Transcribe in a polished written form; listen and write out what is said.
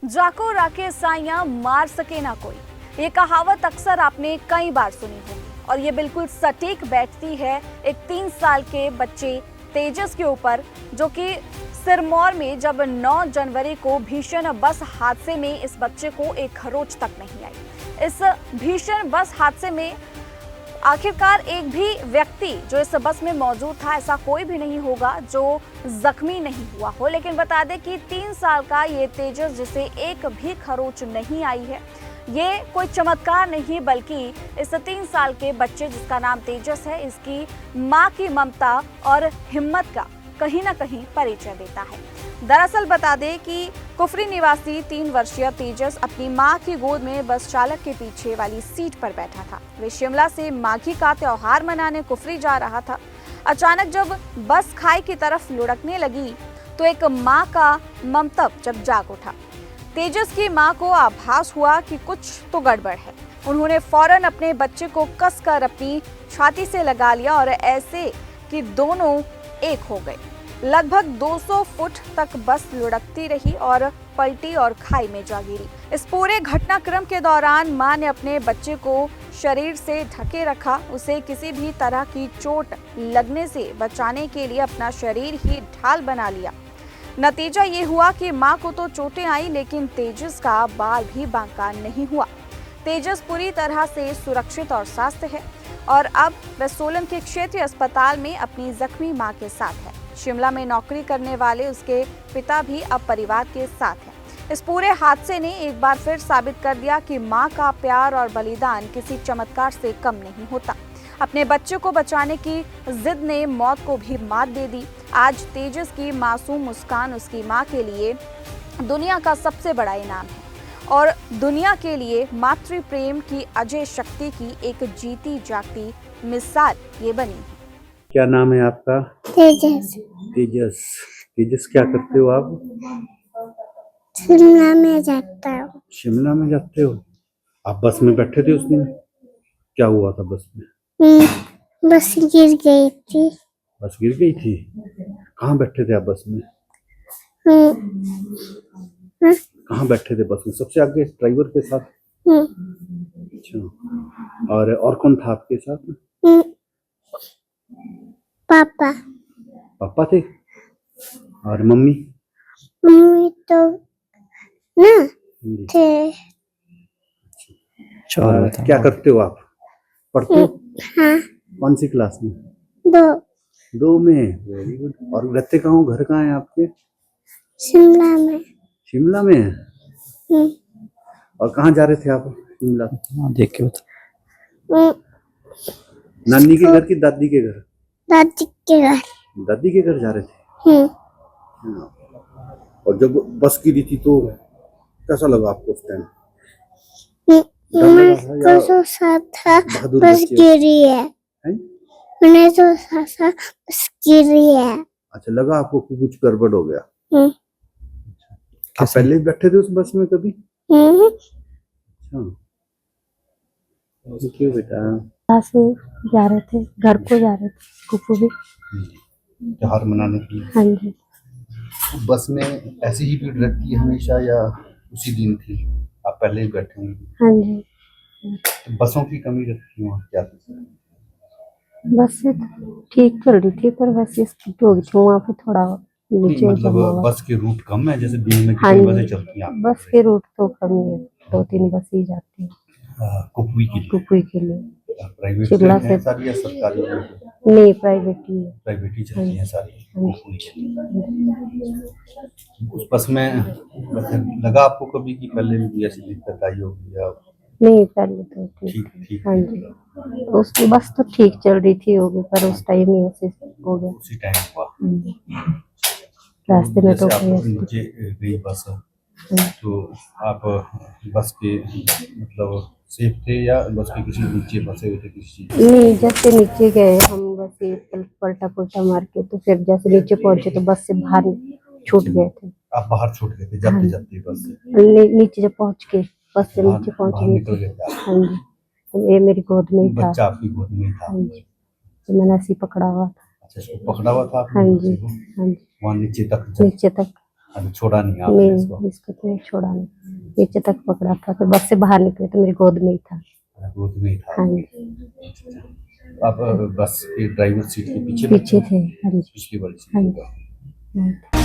जाको राके साइयां मार सके ना कोई, ये कहावत अक्सर आपने कई बार सुनी होगी और ये बिल्कुल सटीक बैठती है एक 3 साल के बच्चे तेजस के ऊपर, जो कि सिरमौर में जब 9 जनवरी को भीषण बस हादसे में इस बच्चे को एक खरोच तक नहीं आई। इस भीषण बस हादसे में आखिरकार एक भी व्यक्ति जो इस बस में मौजूद था, ऐसा कोई भी नहीं होगा जो जख्मी नहीं हुआ हो। लेकिन बता दें कि 3 साल का ये तेजस, जिसे एक भी खरोच नहीं आई है, ये कोई चमत्कार नहीं बल्कि इस 3 साल के बच्चे जिसका नाम तेजस है, इसकी माँ की ममता और हिम्मत का कहीं ना कहीं परिचय देता है। दरअसल बता दें कि कुफरी निवासी 3 वर्षीय तेजस अपनी मां की गोद में बस चालक के पीछे वाली सीट पर बैठा था। वे शिमला से माघी का त्योहार मनाने कुफरी जा रहा था। अचानक जब बस खाई की तरफ लुढ़कने लगी तो एक मां का ममतब जब जाग उठा। तेजस की मां को आभास हुआ कि कुछ तो गड़बड़ है। उन्होंने फौरन अपने बच्चे को कसकर अपनी छाती से लगा लिया और ऐसे कि दोनों एक हो गए। लगभग 200 फुट तक बस लुढ़कती रही और पलटी और खाई में जा गिरी। इस पूरे घटनाक्रम के दौरान मां ने अपने बच्चे को शरीर से ढके रखा। उसे किसी भी तरह की चोट लगने से बचाने के लिए अपना शरीर ही ढाल बना लिया। नतीजा ये हुआ कि मां को तो चोटें आई, लेकिन तेजस का बाल भी बांका नहीं हुआ। तेजस पूरी तरह से सुरक्षित और स्वस्थ है और अब वह सोलन के क्षेत्रीय अस्पताल में अपनी जख्मी मां के साथ है। शिमला में नौकरी करने वाले उसके पिता भी अब परिवार के साथ हैं। इस पूरे हादसे ने एक बार फिर साबित कर दिया कि मां का प्यार और बलिदान किसी चमत्कार से कम नहीं होता। अपने बच्चे को बचाने की जिद ने मौत को भी मात दे दी। आज तेजस की मासूम मुस्कान उसकी मां के लिए दुनिया का सबसे बड़ा इनाम है और दुनिया के लिए मातृ प्रेम की अजय शक्ति की एक जीती जागती मिसाल ये बनी है। क्या नाम है आपका? तेजस। तेजस। तेजस क्या करते हो आप? शिमला में जाता हूँ। शिमला में जाते हो? आप बस में बैठे थे उस दिन? क्या हुआ था बस में? बस गिर गई थी। बस गिर गई थी? कहाँ बैठे थे आप बस में? कहाँ बैठे थे बस में? सबसे आगे ड्राइवर के साथ? अच्छा। और कौन था आपके साथ? पापा। पापा थे? और मम्मी? मम्मी तो ना थे। क्या करते हो आप? पढ़ते हो? हाँ। कौन सी क्लास में? 2 में। Very good. और रहते कहाँ हो? घर कहाँ है आपके? शिमला में। शिमला में? और कहाँ जा रहे थे आप शिमला? देख के बता। नानी के घर की दादी के घर? दादी के घर। दादी के घर जा रहे थे। और जब बस गिरी थी तो कैसा लगा आपको उस टाइम? मैंने सोचा था बस गिरी है। मैंने सोचा था बस गिरी है। अच्छा, लगा आपको कि कुछ गड़बड़ हो गया? आप पहले बैठे थे उस बस में कभी? अच्छा, क्यों बेटा? से जा रहे थे, घर को जा रहे थे कुफू भी त्योहार मनाने के लिए। हाँ जी। बस में ऐसी ही भीड़ रहती है हमेशा या उसी दिन थी? आप पहले ही बैठे हैं? हाँ जी। तो बसों की कमी रहती है वहाँ क्या? बस से ठीक चल रही थी, पर वैसे स्किप हो गई थी वहाँ पे थोड़ा नीचे। मतलब बस के रूट कम है, जैसे दिन में हाँ कितनी बसें चलती हैं? बस के रूट तो कम ही है, 2-3 बस ही जाती है कुफरी के लिए। प्राइवेट शिमला से सारी या सरकारी? नहीं, प्राइवेट ही है। प्राइवेट ही चलती हैं सारी। उस बस में लगा आपको कभी कि पहले भी ऐसी दिक्कत आई होगी या? नहीं, पहले तो ठीक। हाँ जी, उस बस तो ठीक चल रही थी होगी, पर उस टाइम ही ऐसे हो गया। उसी टाइम हुआ? रास्ते में तो नीचे गई बस, तो आप बस के मतलब सेफ थे या बस के किसी नीचे फंसे हुए थे किसी चीज? नहीं, जैसे नीचे गए हम बस ये पलटा मार के, तो फिर जैसे नीचे पहुंचे तो बस से बाहर छूट गए थे। आप बाहर छूट गए थे जाते जाते बस से? नीचे जब पहुंच के बस से नीचे पहुंचे। हाँ जी, तो ये मेरी गोद में ही था। बच्चा आपकी गोद में था? हाँ जी, तो मैंने ऐसे पकड़ा हुआ था। अच्छा, इसको पकड़ा हुआ था आपने? हाँ जी, हाँ जी, वहाँ नीचे तक? नीचे तक। छोड़ा नहीं आपने इसको? इसको तो छोड़ा नहीं। नीचे तक पकड़ा था, तो बस से बाहर निकले तो मेरी गोद में ही था। गोद में ही था। हाँ जी, आप बस के ड्राइवर सीट के पीछे पीछे थे। हाँ जी, पिछली वाली हाँ सीट जी। पर। हाँ।